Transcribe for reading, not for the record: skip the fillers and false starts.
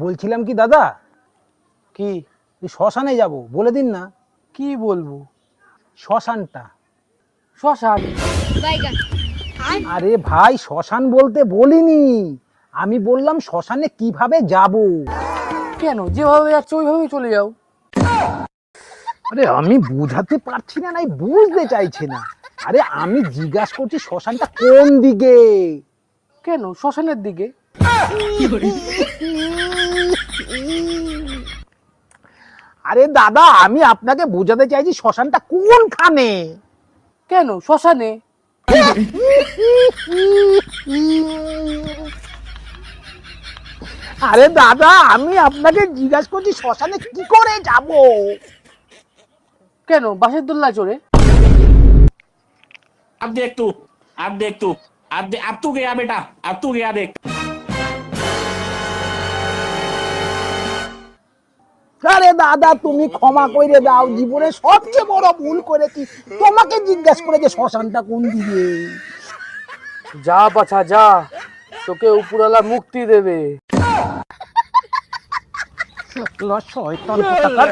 বলছিলাম কি দাদা, কি এই শ্মশানে যাব, বলে দিন না। কি বলবো? শ্মশানটা। শ্মশান? আরে ভাই, শ্মশান বলতে বলিনি, আমি বললাম শ্মশানে কিভাবে যাব। কেন, যেভাবে যাচ্ছে ওইভাবেই চলে যাও। আরে আমি বুঝাতে পারছি না, নাই বুঝতে চাইছে না। আরে আমি জিজ্ঞাসা করছি শ্মশানটা কোন দিকে। কেন শ্মশানের দিকে? আরে দাদা, আমি আপনাকে বোঝাতে চাইছি শ্মশানটা কোনখানে। কেন শ্মশানে? আরে দাদা, আমি আপনাকে জিজ্ঞাসা করছি শ্মশানে কি করে যাব। কেন বাসের দোলনায় চড়ে? अब देख तू अब देख तू अब तू गया बेटा अब तू गया देख। আরে দাদা, তুমি ক্ষমা করে দাও, জীবনে সবচেয়ে বড় ভুল করেছি, তোমাকে জিজ্ঞাসা করে যে শ্মশানটা কোন দিকে। যা বাছা যা, তোকে উপরওয়ালা মুক্তি দেবে। শয়তান কোথাকার।